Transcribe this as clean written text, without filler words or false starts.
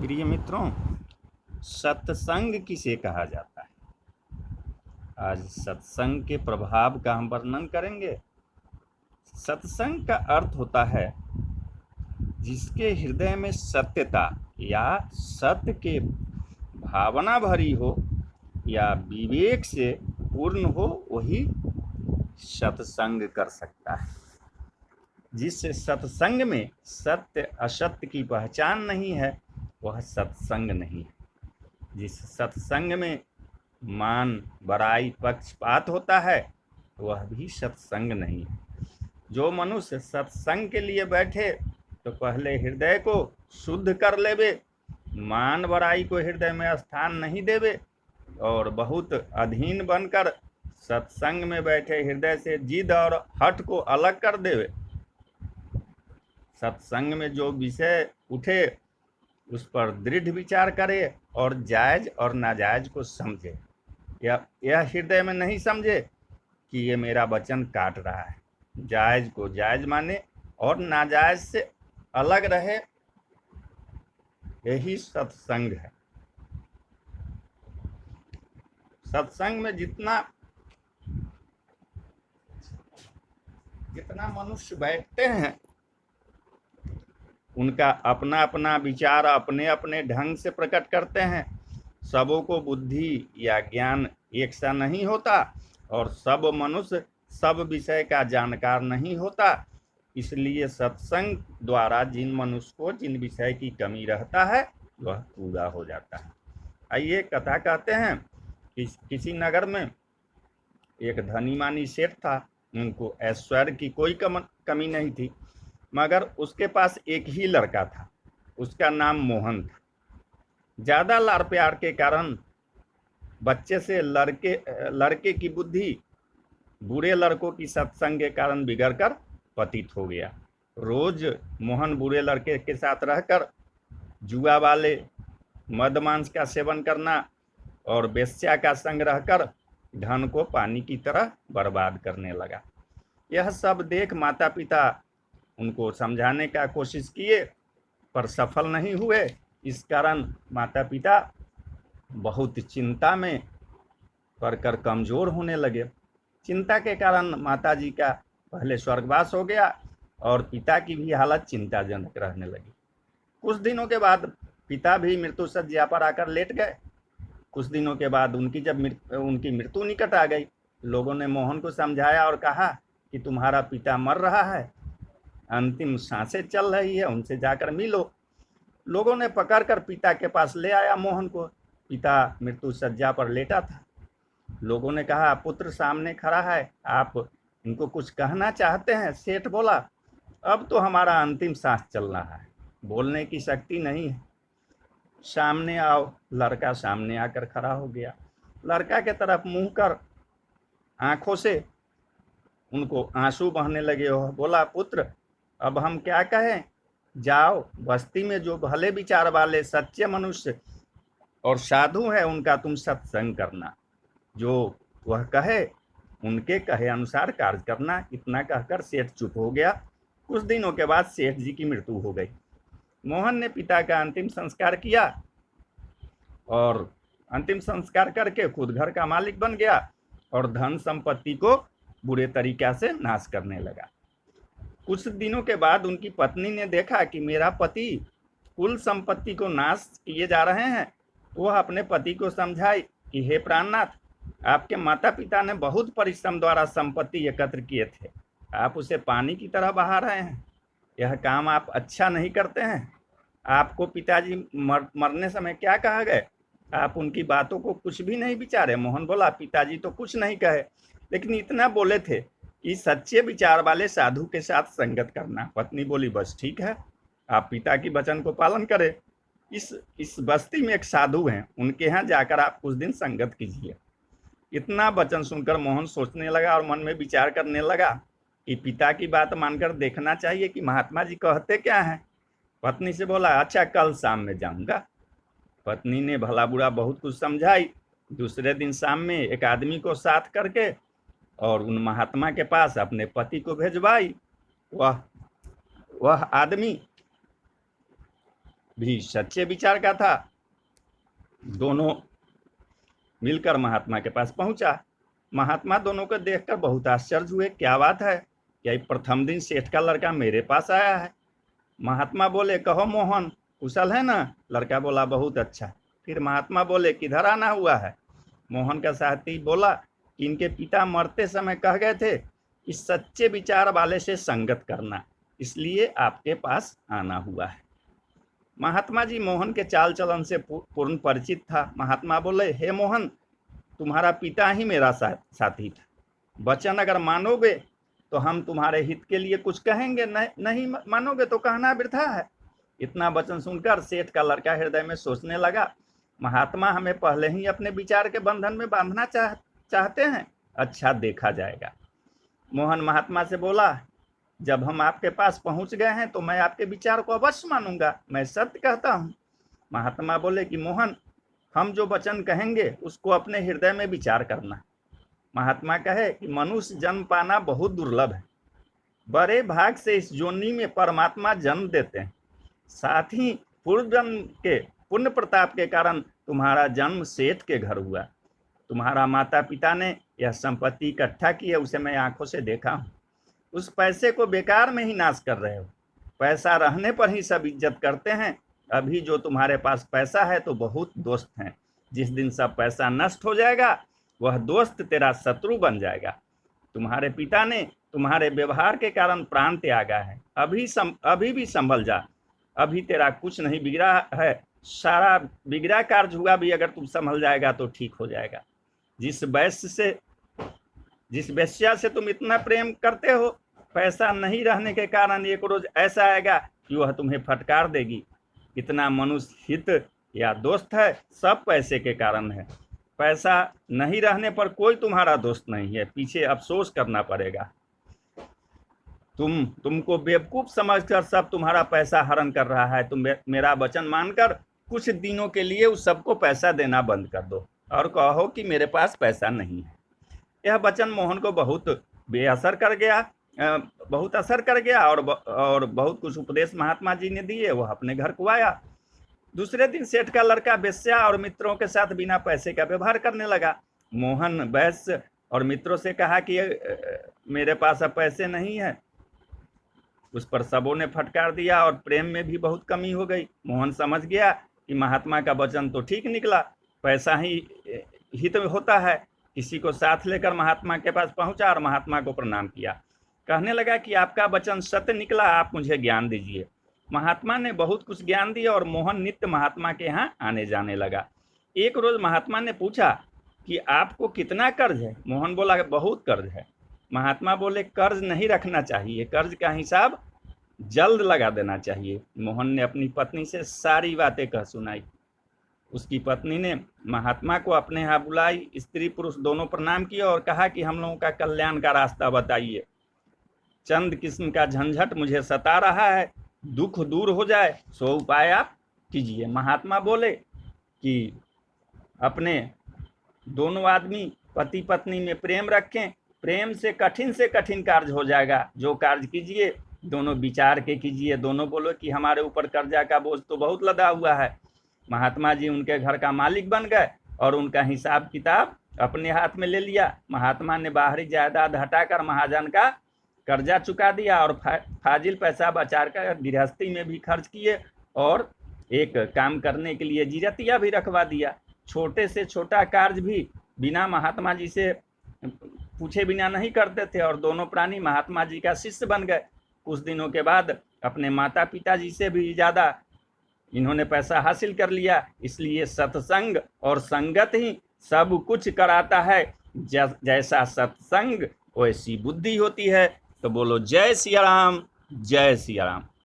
प्रिय मित्रों, सत्संग किसे कहा जाता है? आज सत्संग के प्रभाव का हम वर्णन करेंगे। सत्संग का अर्थ होता है जिसके हृदय में सत्यता या सत्य के भावना भरी हो या विवेक से पूर्ण हो, वही सत्संग कर सकता है। जिस सत्संग में सत्य असत्य की पहचान नहीं है, वह सत्संग नहीं है। जिस सत्संग में मान बड़ाई पक्षपात होता है, वह भी सत्संग नहीं है। जो मनुष्य सत्संग के लिए बैठे तो पहले हृदय को शुद्ध कर लेवे, मान बड़ाई को हृदय में स्थान नहीं देवे और बहुत अधीन बनकर सत्संग में बैठे हृदय से जिद और हठ को अलग कर देवे। सत्संग में जो विषय उठे उस पर दृढ़ विचार करे और जायज और नाजायज को समझे। यह हृदय में नहीं समझे कि ये मेरा वचन काट रहा है। जायज को जायज माने और नाजायज से अलग रहे, यही सत्संग है। सत्संग में जितना मनुष्य बैठते हैं, उनका अपना अपना विचार अपने अपने ढंग से प्रकट करते हैं। सबों को बुद्धि या ज्ञान एक सा नहीं होता और सब मनुष्य सब विषय का जानकार नहीं होता। इसलिए सत्संग द्वारा जिन मनुष्य को जिन विषय की कमी रहता है, वह पूरा हो जाता है। आइए कथा कहते हैं कि किसी नगर में एक धनी मानी सेठ था। उनको ऐश्वर्य की कोई कमी नहीं थी, मगर उसके पास एक ही लड़का था। उसका नाम मोहन था। ज्यादा लाड़ प्यार के कारण बच्चे से लड़के की बुद्धि बुरे लड़कों की सत्संग के कारण बिगड़कर पतित हो गया। रोज मोहन बुरे लड़के के साथ रहकर जुआ वाले, मद मांस का सेवन करना और वेश्या का संग रहकर धन को पानी की तरह बर्बाद करने लगा। यह सब देख माता पिता उनको समझाने का कोशिश किए पर सफल नहीं हुए। इस कारण माता पिता बहुत चिंता में पड़कर कमजोर होने लगे। चिंता के कारण माताजी का पहले स्वर्गवास हो गया और पिता की भी हालत चिंताजनक रहने लगी। कुछ दिनों के बाद पिता भी मृत्यु शैया पर आकर लेट गए। कुछ दिनों के बाद उनकी मृत्यु निकट आ गई। लोगों ने मोहन को समझाया और कहा कि तुम्हारा पिता मर रहा है, अंतिम सांसें चल रही है, उनसे जाकर मिलो। लोगों ने पकड़कर पिता के पास ले आया मोहन को। पिता मृत्यु शैया पर लेटा था। लोगों ने कहा, पुत्र सामने खड़ा है, आप इनको कुछ कहना चाहते हैं? सेठ बोला, अब तो हमारा अंतिम सांस चल रहा है, बोलने की शक्ति नहीं है। सामने आओ। लड़का सामने आकर खड़ा हो गया। लड़का के तरफ मुंह कर आंखों से उनको आंसू बहने लगे। वह बोला, पुत्र अब हम क्या कहें? जाओ, बस्ती में जो भले विचार वाले सच्चे मनुष्य और साधु हैं, उनका तुम सत्संग करना। जो वह कहे उनके कहे अनुसार कार्य करना। इतना कहकर सेठ चुप हो गया। कुछ दिनों के बाद सेठ जी की मृत्यु हो गई। मोहन ने पिता का अंतिम संस्कार किया और अंतिम संस्कार करके खुद घर का मालिक बन गया और धन संपत्ति को बुरे तरीका से नाश करने लगा। कुछ दिनों के बाद उनकी पत्नी ने देखा कि मेरा पति कुल संपत्ति को नाश किए जा रहे हैं। वह अपने पति को समझाई कि हे प्राणनाथ, आपके माता पिता ने बहुत परिश्रम द्वारा संपत्ति एकत्र किए थे, आप उसे पानी की तरह बहा रहे हैं। यह काम आप अच्छा नहीं करते हैं। आपको पिताजी मरने समय क्या कहा गए? आप उनकी बातों को कुछ भी नहीं विचारे। मोहन बोला, पिताजी तो कुछ नहीं कहे, लेकिन इतना बोले थे कि सच्चे विचार वाले साधु के साथ संगत करना। पत्नी बोली, बस ठीक है, आप पिता की वचन को पालन करें। इस बस्ती में एक साधु हैं, उनके यहाँ जाकर आप कुछ दिन संगत कीजिए। इतना वचन सुनकर मोहन सोचने लगा और मन में विचार करने लगा कि पिता की बात मानकर देखना चाहिए कि महात्मा जी कहते क्या हैं। पत्नी से बोला, अच्छा कल शाम में जाऊंगा। पत्नी ने भला बुरा बहुत कुछ समझाई। दूसरे दिन शाम में एक आदमी को साथ करके और उन महात्मा के पास अपने पति को भेजवाई। वह आदमी भी सच्चे विचार का था। दोनों मिलकर महात्मा के पास पहुंचा। महात्मा दोनों को देखकर बहुत आश्चर्य हुए। क्या बात है, क्या प्रथम दिन सेठ का लड़का मेरे पास आया है? महात्मा बोले, कहो मोहन, कुशल है ना? लड़का बोला, बहुत अच्छा। फिर महात्मा बोले, किधर आना हुआ है? मोहन का साथी बोला कि इनके पिता मरते समय कह गए थे कि सच्चे विचार वाले से संगत करना, इसलिए आपके पास आना हुआ है। महात्मा जी मोहन के चाल चलन से पूर्ण परिचित था। महात्मा बोले, हे मोहन, तुम्हारा पिता ही मेरा साथी था। वचन अगर मानोगे तो हम तुम्हारे हित के लिए कुछ कहेंगे, नहीं मानोगे तो कहना वृथा है। इतना वचन सुनकर सेठ का लड़का हृदय में सोचने लगा, महात्मा हमें पहले ही अपने विचार के बंधन में बांधना चाहते हैं। अच्छा, देखा जाएगा। मोहन महात्मा से बोला, जब हम आपके पास पहुंच गए हैं तो मैं आपके विचार को अवश्य मानूंगा, मैं सत्य कहता हूं। महात्मा बोले कि मोहन, हम जो वचन कहेंगे उसको अपने हृदय में विचार करना। महात्मा कहे कि मनुष्य जन्म पाना बहुत दुर्लभ है। बड़े भाग से इस योनि में परमात्मा जन्म देते हैं। साथ ही पूर्व जन्म के पुण्य प्रताप के कारण तुम्हारा जन्म सेठ के घर हुआ। तुम्हारा माता पिता ने यह संपत्ति इकट्ठा की है, उसे मैं आंखों से देखा हूँ। उस पैसे को बेकार में ही नाश कर रहे हो। पैसा रहने पर ही सब इज्जत करते हैं। अभी जो तुम्हारे पास पैसा है तो बहुत दोस्त हैं। जिस दिन सब पैसा नष्ट हो जाएगा वह दोस्त तेरा शत्रु बन जाएगा। तुम्हारे पिता ने तुम्हारे व्यवहार के कारण प्राण त्यागा है। अभी भी संभल जा। अभी तेरा कुछ नहीं बिगड़ा है। सारा बिगड़ा कार्य हुआ भी अगर तुम संभल जाएगा तो ठीक हो जाएगा। जिस वेश्या से तुम इतना प्रेम करते हो, पैसा नहीं रहने के कारण एक रोज ऐसा आएगा कि वह तुम्हें फटकार देगी। इतना मनुष्य हित या दोस्त है, सब पैसे के कारण है। पैसा नहीं रहने पर कोई तुम्हारा दोस्त नहीं है, पीछे अफसोस करना पड़ेगा। तुमको बेवकूफ समझकर सब तुम्हारा पैसा हरण कर रहा है। तुम मेरा वचन मानकर कुछ दिनों के लिए उस सबको पैसा देना बंद कर दो और कहो कि मेरे पास पैसा नहीं है। यह वचन मोहन को बहुत असर कर गया और बहुत कुछ उपदेश महात्मा जी ने दिए। वह अपने घर को आया। दूसरे दिन सेठ का लड़का वेश्या और मित्रों के साथ बिना पैसे का व्यवहार करने लगा। मोहन वैश्य और मित्रों से कहा कि मेरे पास अब पैसे नहीं है। उस पर सबों ने फटकार दिया और प्रेम में भी बहुत कमी हो गई। मोहन समझ गया कि महात्मा का वचन तो ठीक निकला, पैसा ही हित होता है। किसी को साथ लेकर महात्मा के पास पहुंचा और महात्मा को प्रणाम किया। कहने लगा कि आपका वचन सत्य निकला, आप मुझे ज्ञान दीजिए। महात्मा ने बहुत कुछ ज्ञान दिया और मोहन नित्य महात्मा के यहाँ आने जाने लगा। एक रोज महात्मा ने पूछा कि आपको कितना कर्ज है? मोहन बोला, बहुत कर्ज है। महात्मा बोले, कर्ज नहीं रखना चाहिए, कर्ज का हिसाब जल्द लगा देना चाहिए। मोहन ने अपनी पत्नी से सारी बातें कह सुनाई। उसकी पत्नी ने महात्मा को अपने यहाँ बुलाई। स्त्री पुरुष दोनों प्रणाम किए और कहा कि हम लोगों का कल्याण का रास्ता बताइए। चंद किस्म का झंझट मुझे सता रहा है, दुख दूर हो जाए सो उपाय आप कीजिए। महात्मा बोले कि अपने दोनों आदमी पति पत्नी में प्रेम रखें, प्रेम से कठिन कार्य हो जाएगा। जो कार्य कीजिए दोनों विचार के कीजिए। दोनों बोलो कि हमारे ऊपर कर्जा का बोझ तो बहुत लदा हुआ है। महात्मा जी उनके घर का मालिक बन गए और उनका हिसाब किताब अपने हाथ में ले लिया। महात्मा ने बाहरी जायदाद हटाकर महाजन का कर्जा चुका दिया और फाजिल पैसा बचाकर गृहस्थी में भी खर्च किए और एक काम करने के लिए जीरतिया भी रखवा दिया। छोटे से छोटा कार्य भी बिना महात्मा जी से पूछे बिना नहीं करते थे और दोनों प्राणी महात्मा जी का शिष्य बन गए। कुछ दिनों के बाद अपने माता पिता जी से भी ज़्यादा इन्होंने पैसा हासिल कर लिया। इसलिए सत्संग और संगत ही सब कुछ कराता है। जैसा सत्संग वैसी बुद्धि होती है। तो बोलो जय सिया राम, जय सिया राम।